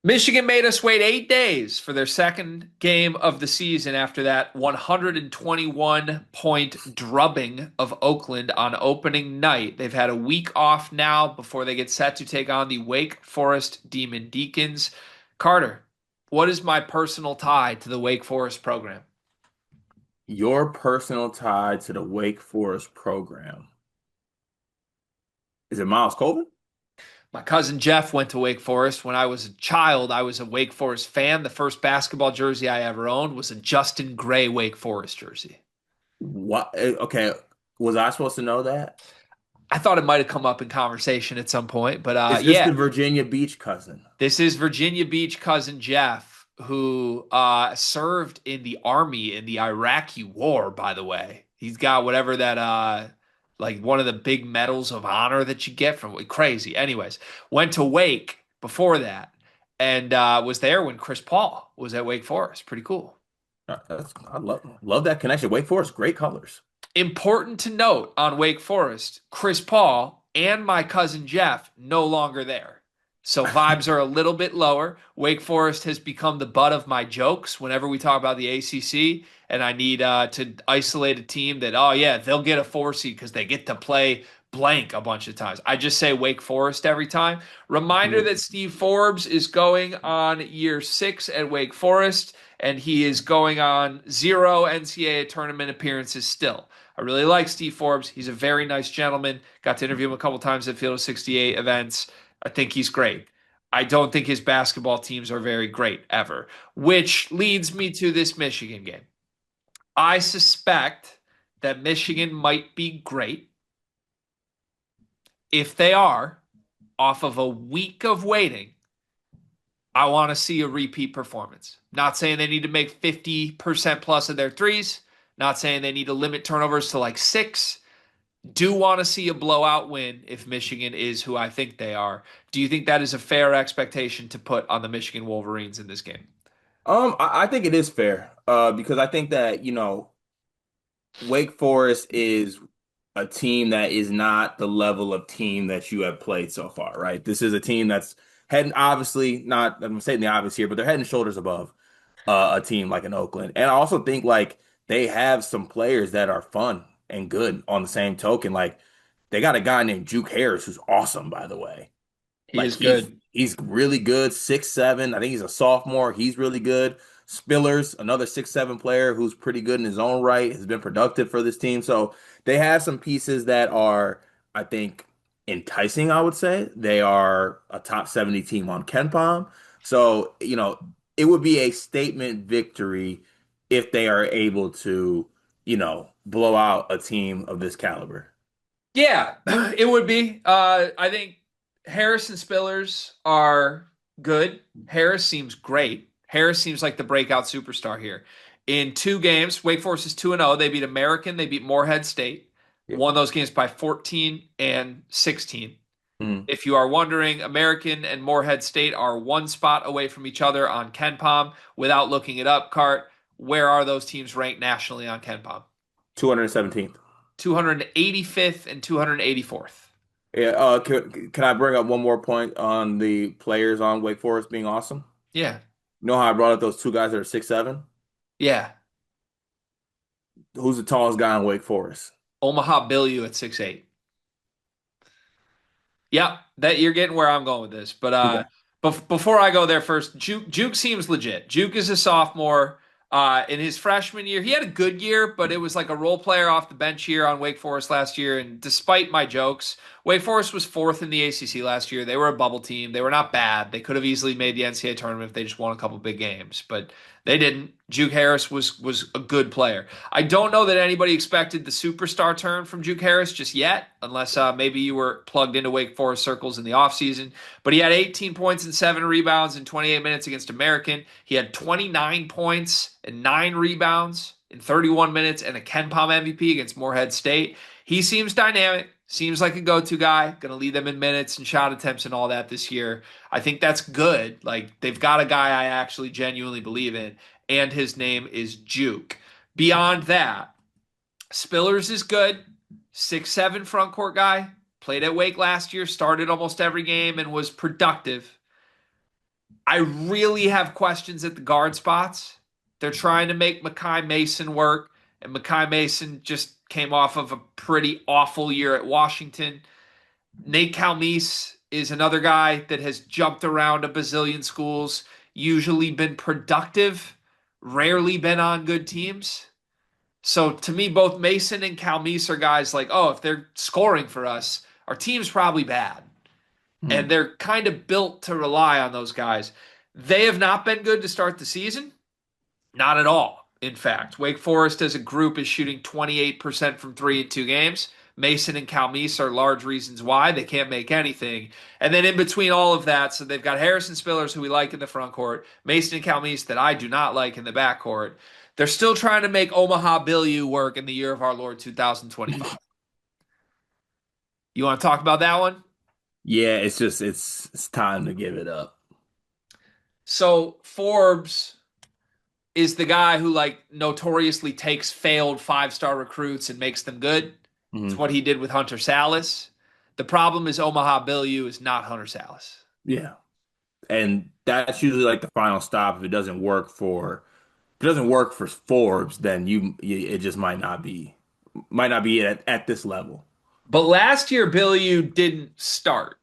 Michigan made us wait 8 days for their second game of the season after that 121-point drubbing of Oakland on opening night. They've had a week off now before they get set to take on the Wake Forest Demon Deacons. Carter, what is my personal tie to the Wake Forest program? Your personal tie to the Wake Forest program. Is it Miles Colvin? My cousin Jeff went to Wake Forest. When I was a child, I was a Wake Forest fan. The first basketball jersey I ever owned was a Justin Gray Wake Forest jersey. What? Okay. Was I supposed to know that? I thought it might have come up in conversation at some point, but Is this the yeah, Virginia Beach cousin? this is Virginia Beach cousin Jeff, who served in the army in the Iraqi War. By the way, he's got whatever that like one of the big medals of honor that you get from crazy. Anyways, went to Wake before that, and was there when Chris Paul was at Wake Forest. Pretty cool. I love that connection. Wake Forest, great colors. Important to note on Wake Forest, Chris Paul and my cousin Jeff no longer there. So vibes are a little bit lower. Wake Forest has become the butt of my jokes whenever we talk about the ACC, and I need to isolate a team that, oh yeah, they'll get a 4 seed because they get to play blank a bunch of times. I just say Wake Forest every time. Reminder that Steve Forbes is going on year 6 at Wake Forest, and he is going on 0 NCAA tournament appearances still. I really like Steve Forbes. He's a very nice gentleman. Got to interview him a couple times at Field of 68 events. I think he's great. I don't think his basketball teams are very great ever, which leads me to this Michigan game. I suspect that Michigan might be great. If they are, off of a week of waiting, I want to see a repeat performance. Not saying they need to make 50% plus of their threes, not saying they need to limit turnovers to like six. Do want to see a blowout win if Michigan is who I think they are. Do you think that is a fair expectation to put on the Michigan Wolverines in this game? I think it is fair. Because I think that, Wake Forest is a team that is not the level of team that you have played so far, right? This is a team that's heading, obviously, not, I'm saying the obvious here, but they're head and shoulders above a team like an Oakland. And I also think like they have some players that are fun and good on the same token. Like they got a guy named Juke Harris who's awesome, by the way. He Like is he's good. he's really good, 6'7". I think he's a sophomore. He's really good. Spillers, another 6'7" player who's pretty good in his own right, has been productive for this team. So they have some pieces that are, I think, enticing, I would say. They are a top 70 team on KenPom. So, it would be a statement victory if they are able to, blow out a team of this caliber. Yeah, it would be. I think Harris and Spillers are good. Harris seems great. Harris seems like the breakout superstar here. In 2 games, Wake Forest is 2-0. They beat American, they beat Morehead State. Yeah. Won those games by 14 and 16. Mhm. If you are wondering, American and Morehead State are one spot away from each other on KenPom. Without looking it up, Cart, where are those teams ranked nationally on KenPom? 217th. 285th and 284th. Yeah, can I bring up one more point on the players on Wake Forest being awesome? Yeah. You know how I brought up those two guys that are 6'7"? Yeah. Who's the tallest guy in Wake Forest? Omaha Billy at 6'8". Yep, that you're getting where I'm going with this. But Okay. before I go there first, Juke seems legit. Juke is a sophomore. In his freshman year, he had a good year, but it was like a role player off the bench here on Wake Forest last year. And despite my jokes, Wake Forest was fourth in the ACC last year. They were a bubble team. They were not bad. They could have easily made the NCAA tournament if they just won a couple big games, but they didn't. Juke Harris was a good player. I don't know that anybody expected the superstar turn from Juke Harris just yet, unless maybe you were plugged into Wake Forest circles in the offseason. But he had 18 points and 7 rebounds in 28 minutes against American. He had 29 points and 9 rebounds in 31 minutes and a KenPom MVP against Morehead State. He seems dynamic. Seems like a go-to guy, going to lead them in minutes and shot attempts and all that this year. I think that's good. Like they've got a guy I actually genuinely believe in, and his name is Juke. Beyond that, Spillers is good. 6'7" front court guy. Played at Wake last year, started almost every game, and was productive. I really have questions at the guard spots. They're trying to make Makai Mason work, and Makai Mason just came off of a pretty awful year at Washington. Nate Calmise is another guy that has jumped around a bazillion schools, usually been productive, rarely been on good teams. So to me, both Mason and Calmise are guys like, oh, if they're scoring for us, our team's probably bad. Hmm. And they're kind of built to rely on those guys. They have not been good to start the season. Not at all. In fact, Wake Forest as a group is shooting 28% from three in 2 games. Mason and Calmise are large reasons why they can't make anything. And then in between all of that, so they've got Harrison Spillers, who we like in the front court, Mason and Calmise that I do not like in the back court. They're still trying to make Omaha Billy work in the year of our Lord 2025. You want to talk about that one? Yeah, it's just it's time to give it up. So Forbes is the guy who like notoriously takes failed 5-star recruits and makes them good. It's Hmm. what he did with Hunter Salas. The problem is Omaha Billy is not Hunter Salas. Yeah. And that's usually like the final stop. If it doesn't work for Forbes, then it just might not be at this level. But last year, Billy didn't start.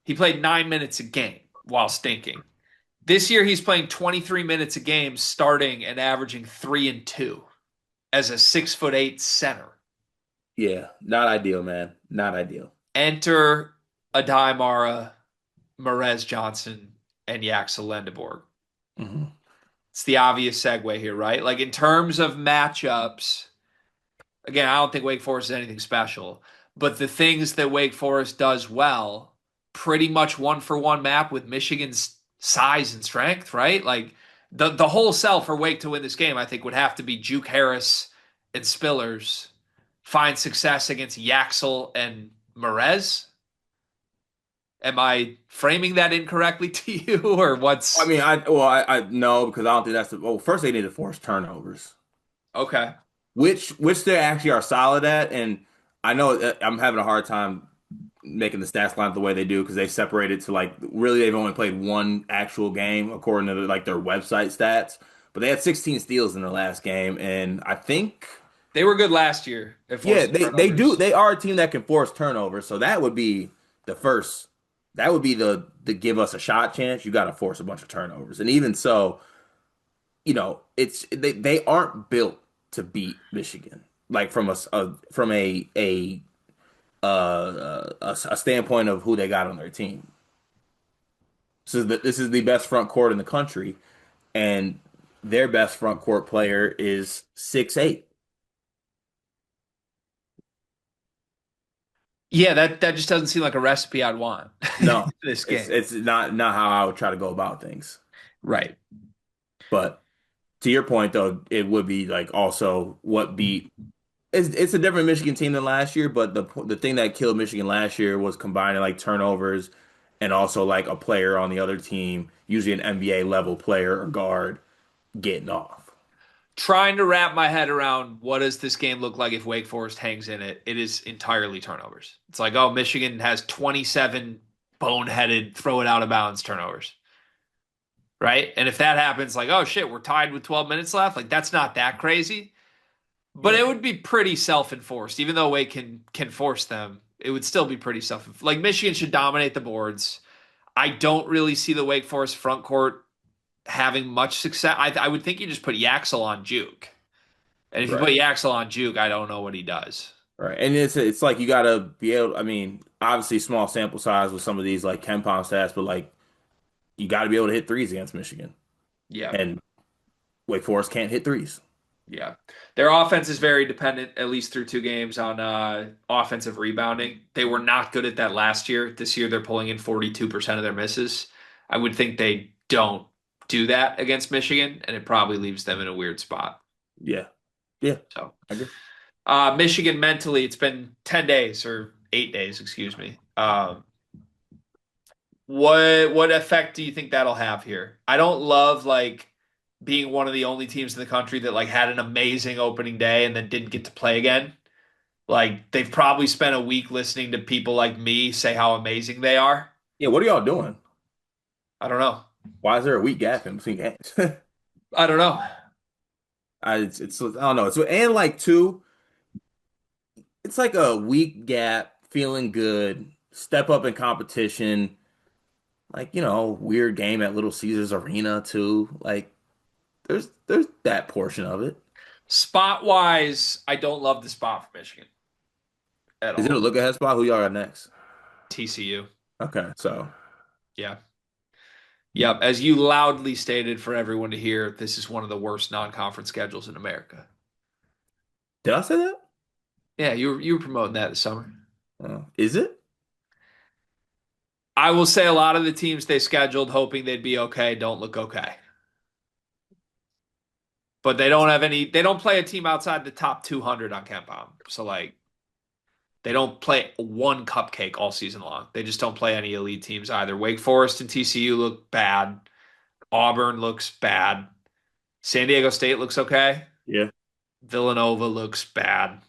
He played 9 minutes a game while stinking. This year, he's playing 23 minutes a game, starting and averaging 3 and 2 as a 6'8" center. Yeah, not ideal, man. Not ideal. Enter Adai Mara, Merez Johnson, and Yaxel Lendeborg. Hmm. It's the obvious segue here, right? Like in terms of matchups, again, I don't think Wake Forest is anything special, but the things that Wake Forest does well, pretty much one for one map with Michigan's size and strength, right? Like the whole sell for Wake to win this game, I think, would have to be Juke Harris and Spillers find success against Yaxel and Merez. Am I framing that incorrectly to you, or I what's mean, I no, because I don't think that's first they need to force turnovers, okay? which they actually are solid at, and I know that I'm having a hard time making the stats line up the way they do because they separated to like really they've only played one actual game according to like their website stats, but they had 16 steals in their last game, and I think They were good last year at yeah, forcing turnovers. they are a team that can force turnovers, so that would be the first that would be the give us a shot chance. You got to force a bunch of turnovers, and even so, it's they aren't built to beat Michigan like from from a standpoint of who they got on their team. This is the best front court in the country, and their best front court player is 6'8". Yeah, that just doesn't seem like a recipe I'd want in No, this game. it's not how I would try to go about things. Right. But to your point, though, it would be like also what beat. It's a different Michigan team than last year, but the thing that killed Michigan last year was combining like turnovers and also like a player on the other team, usually an NBA level player or guard, getting off. Trying to wrap my head around what does this game look like if Wake Forest hangs in it. It is entirely turnovers. It's like, oh, Michigan has 27 boneheaded throw it out of bounds turnovers. Right? And if that happens, like, oh shit, we're tied with 12 minutes left, like that's not that crazy. But it Yeah. would be pretty self-enforced. Even though Wake can force them, it would still be pretty self-enforced. Like Michigan should dominate the boards. I don't really see the Wake Forest front court having much success. I would think you just put Yaxel on Juke. And if you put Right. Yaxel on Juke, I don't know what he does. Right. And it's like you gotta be able, I mean, obviously small sample size with some of these like Ken Pom stats, but like you gotta be able to hit threes against Michigan. Yeah. And Wake Forest can't hit threes. Yeah. Their offense is very dependent, at least through 2 games, on offensive rebounding. They were not good at that last year. This year, they're pulling in 42% of their misses. I would think they don't do that against Michigan, and it probably leaves them in a weird spot. Yeah. Yeah. So, I agree. Michigan mentally, it's been 10 days or 8 days, excuse me. What effect do you think that'll have here? I don't love like being one of the only teams in the country that like had an amazing opening day and then didn't get to play again. Like they've probably spent a week listening to people like me say how amazing they are. Yeah, what are y'all doing? I don't know. Why is there a week gap in between games? I don't know. It's I don't know. It's and like two, it's like a week gap, feeling good, step up in competition, like weird game at Little Caesars Arena too. Like there's that portion of it. Spot wise, I don't love the spot for Michigan at Is it a all. look ahead spot? Who y'all got next? TCU. Okay, so Yeah. Yep. As you loudly stated for everyone to hear, this is one of the worst non-conference schedules in America. did I say that? Yeah, you were promoting that this summer. Is it? I will say a lot of the teams they scheduled hoping they'd be okay don't look okay. But they don't play a team outside the top 200 on KenPom. So like they don't play one cupcake all season long. They just don't play any elite teams either. Wake Forest and TCU look bad. Auburn looks bad. San Diego State looks okay. Yeah. Villanova looks bad.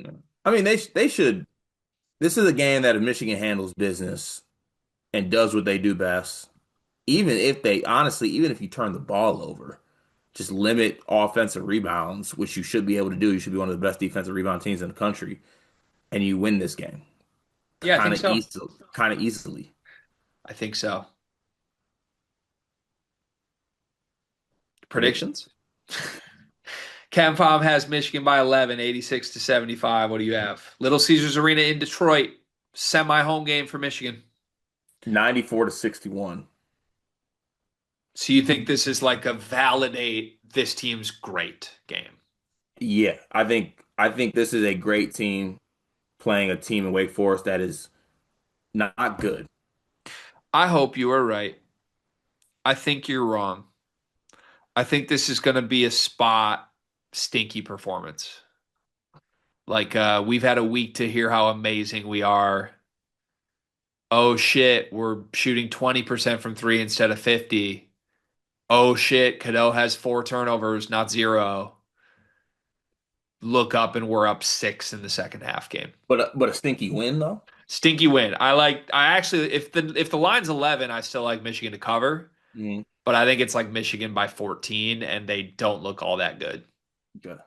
No. I mean, they should. This is a game that if Michigan handles business and does what they do best, even if you turn the ball over, just limit offensive rebounds, which you should be able to do. You should be one of the best defensive rebound teams in the country, and you win this game Yeah, I think so. kind of easily. I think so. Prediction? Predictions? KenPom has Michigan by 11, 86-75. What do you have? Little Caesars Arena in Detroit, semi-home game for Michigan. 94-61. So you think this is like a validate this team's great game? Yeah, I think this is a great team playing a team in Wake Forest that is not good. I hope you are right. I think you're wrong. I think this is going to be a spot stinky performance. Like we've had a week to hear how amazing we are. Oh shit, we're shooting 20% from three instead of 50. Oh shit, Cadeau has 4 turnovers, not 0. Look up and we're up 6 in the second half game. But a stinky win though. Stinky win. I actually if the line's 11, I still like Michigan to cover, Mm, but I think it's like Michigan by 14 and they don't look all that good. okay.